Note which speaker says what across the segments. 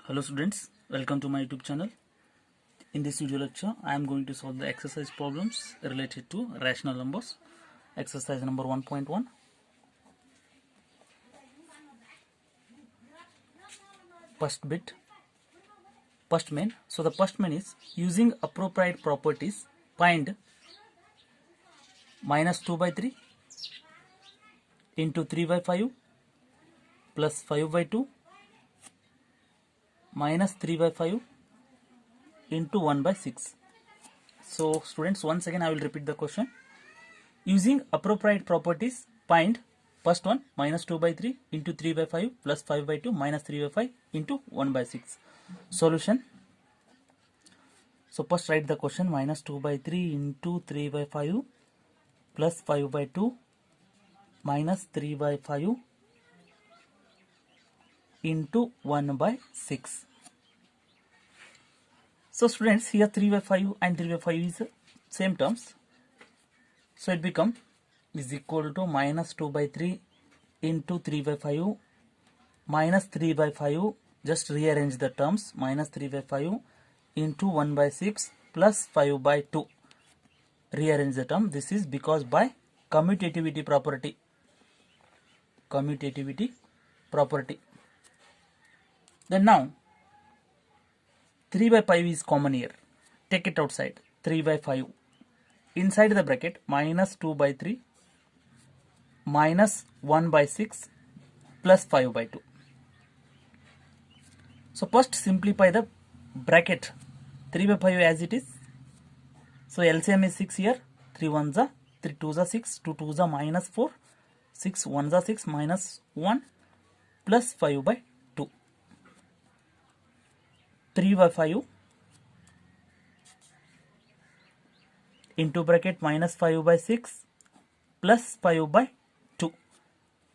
Speaker 1: Hello students, welcome to my YouTube channel. In this video lecture, I am going to solve the exercise problems related to rational numbers. Exercise number 1.1. First main. So the first main is using appropriate properties, find minus 2 by 3 into 3 by 5 plus 5 by 2 minus 3 by 5 into 1 by 6. So students, once again I will repeat the question. Using appropriate properties, find first one minus 2 by 3 into 3 by 5 plus 5 by 2 minus 3 by 5 into 1 by 6. Solution. So first write the question: minus 2 by 3 into 3 by 5 plus 5 by 2 minus 3 by 5 into 1 by 6. So students, here 3 by 5 and 3 by 5 is same terms. So it become is equal to minus 2 by 3 into 3 by 5 minus 3 by 5. Just rearrange the terms. Minus 3 by 5 into 1 by 6 plus 5 by 2. Rearrange the term. This is because by commutativity property. Commutativity property. Then now 3 by 5 is common here. Take it outside. 3 by 5. Inside the bracket minus 2 by 3 minus 1 by 6 plus 5 by 2. So first simplify the bracket. 3 by 5 as it is. So LCM is 6 here. 3 1s are 3 2s are 6, 2 2s are minus 4, 6 1s are 6 minus 1 plus 5 by 2. 3 by 5 into bracket minus 5 by 6 plus 5 by 2.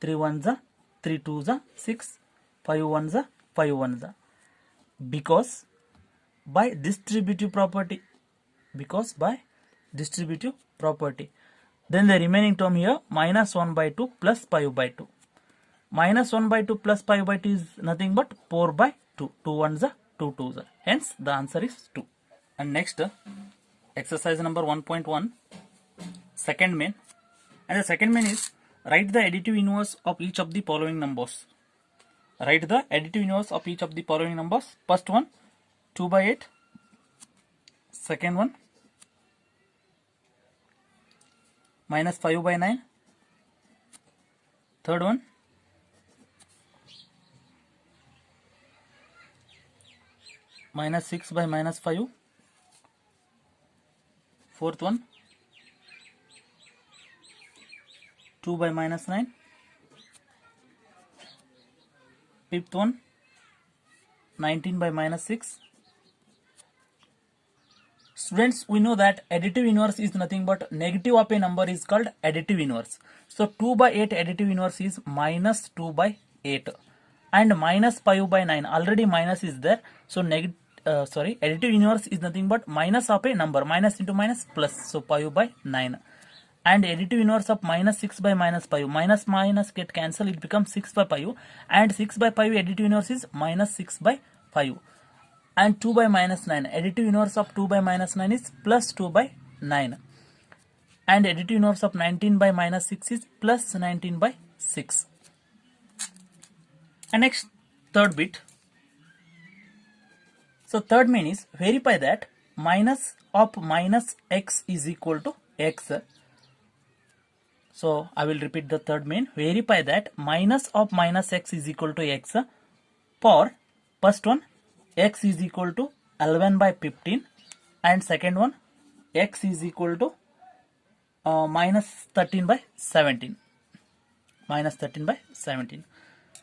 Speaker 1: 3 1s are 3 2s are 6, 5 1s are 5 1s are. Because by distributive property. Then the remaining term here minus 1 by 2 plus 5 by 2. Minus 1 by 2 plus 5 by 2 is nothing but 4 by 2. 2 1s are 2 2s are. Hence the answer is 2. And next exercise number 1.1, second main. And the second main is write the additive inverse of each of the following numbers. Write the additive inverse of each of the following numbers. First one 2 by 8. Second one minus 5 by 9. Third one minus 6 by minus 5. Fourth one 2 by minus 9. Fifth one 19 by minus 6. Students, we know that additive inverse is nothing but negative of a number is called additive inverse. So 2 by 8 additive inverse is minus 2 by 8 and minus 5 by 9. Already minus is there. So additive inverse is nothing but minus of a number. Minus into minus plus. So 5 by 9. And additive inverse of minus 6 by minus 5. Minus minus get cancelled. It becomes 6 by 5. And 6 by 5 additive inverse is minus 6 by 5. And 2 by minus 9. Additive inverse of 2 by minus 9 is plus 2 by 9. And additive inverse of 19 by minus 6 is plus 19 by 6. And next, third bit. So third main is verify that minus of minus x is equal to x. So I will repeat the third main. Verify that minus of minus x is equal to x for first one x is equal to 11 by 15 and second one x is equal to minus 13 by 17. Minus 13 by 17.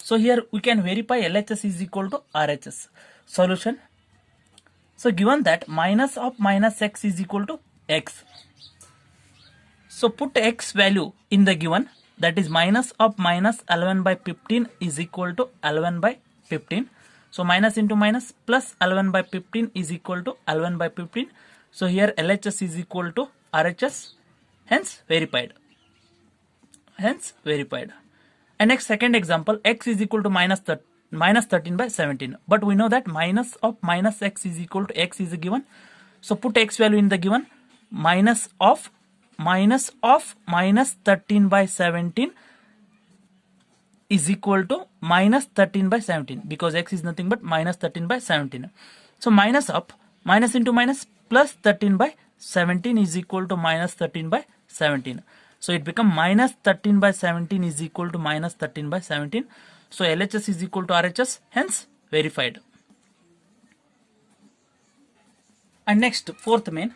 Speaker 1: So here we can verify LHS is equal to RHS. Solution. So given that minus of minus x is equal to x. So put x value in the given, that is minus of minus 11 by 15 is equal to 11 by 15. So minus into minus plus 11 by 15 is equal to 11 by 15. So here LHS is equal to RHS. Hence verified. And next second example, x is equal to minus minus 13 by 17. But we know that minus of minus x is equal to x is given. So put x value in the given. Minus of minus 13 by 17 is equal to minus 13 by 17, because x is nothing but minus 13 by 17. So minus of minus into minus plus 13 by 17 is equal to minus 13 by 17. So it becomes minus 13 by 17 is equal to minus 13 by 17. So LHS is equal to RHS, hence verified. And next, fourth main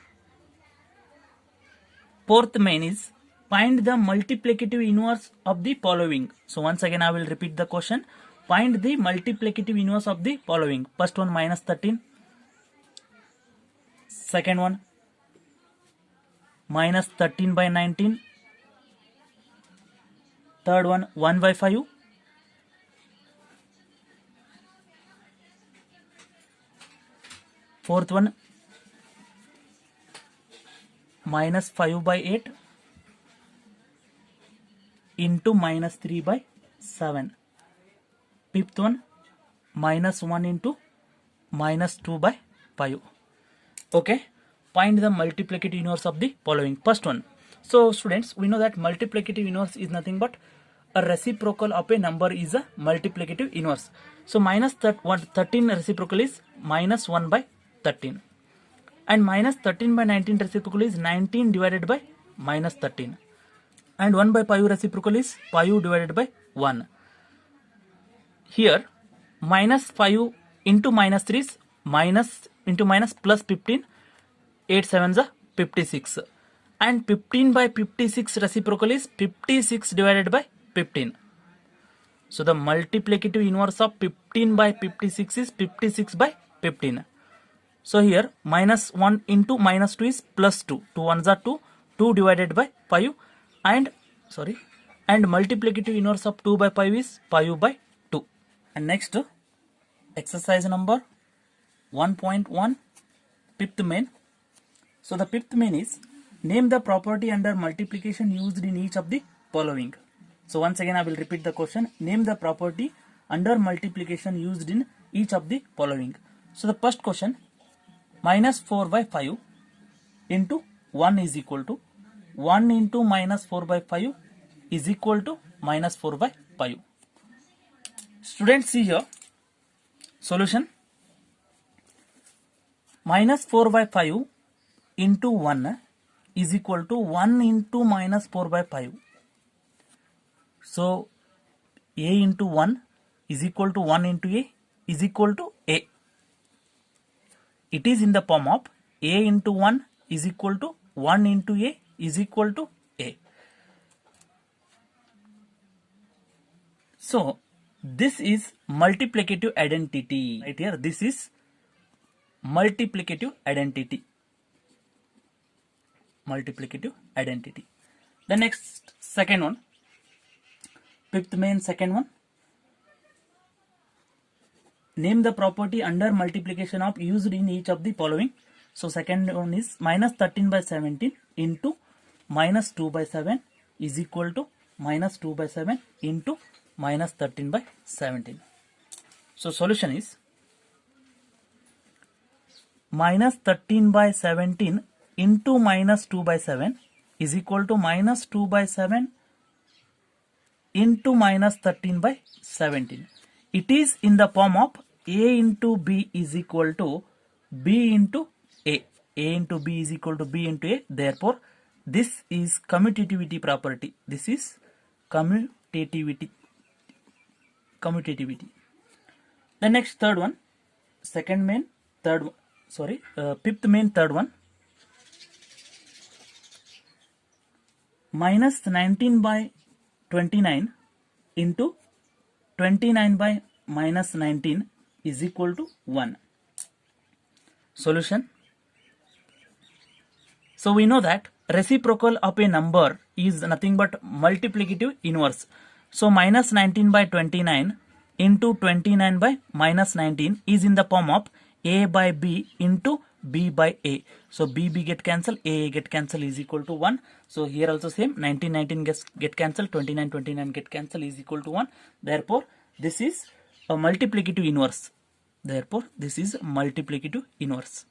Speaker 1: is find the multiplicative inverse of the following. So once again I will repeat the question. Find the multiplicative inverse of the following. First one minus 13. Second one minus 13 by 19. Third one 1 by 5. Fourth one minus 5 by 8 into minus 3 by 7. Fifth one minus 1 into minus 2 by 5. Okay, find the multiplicative inverse of the following. First one. So students, we know that multiplicative inverse is nothing but a reciprocal of a number is a multiplicative inverse. So minus 13 reciprocal is minus 1 by 13. And minus 13 by 19 reciprocal is 19 divided by minus 13. And 1 by 5 reciprocal is 5 divided by 1. Here minus 5 into minus 3 is minus into minus plus 15. 8 7s are 56. And 15 by 56 reciprocal is 56 divided by 15. So the multiplicative inverse of 15 by 56 is 56 by 15. So here minus 1 into minus 2 is plus 2. 2 1s are 2. 2 divided by 5. And multiplicative inverse of 2 by 5 is 5 by 2. And next, exercise number 1.1, fifth main. So the fifth main is name the property under multiplication used in each of the following. So once again I will repeat the question. Name the property under multiplication used in each of the following. So the first question, minus 4 by 5 into 1 is equal to 1 into minus 4 by 5 is equal to minus 4 by 5. Students, see here, solution. Minus 4 by 5 into 1 is equal to 1 into minus 4 by 5. So a into 1 is equal to 1 into a is equal to a. It is in the form of a into 1 is equal to 1 into a is equal to a. So this is multiplicative identity. Right here, this is multiplicative identity. Multiplicative identity. The next, second one, fifth main, second one. Name the property under multiplication of used in each of the following. So second one is minus 13 by 17 into minus 2 by 7 is equal to minus 2 by 7 into minus 13 by 17. So solution is minus 13 by 17 into minus 2 by 7 is equal to minus 2 by 7 into minus 13 by 17. It is in the form of a into b is equal to b into a. A into b is equal to b into a. Therefore, this is commutativity property. This is commutativity. The next, third one, second main, fifth main, third one. Minus 19 by 29 into 29 by minus 19 is equal to 1. Solution. So we know that reciprocal of a number is nothing but multiplicative inverse. So minus 19 by 29 into 29 by minus 19 is in the form of a by b into b by a. So b get cancelled, a get cancelled is equal to 1. So here also same, 19 get cancelled, 29 get cancelled is equal to 1. Therefore this is a multiplicative inverse. Therefore, this is multiplicative inverse.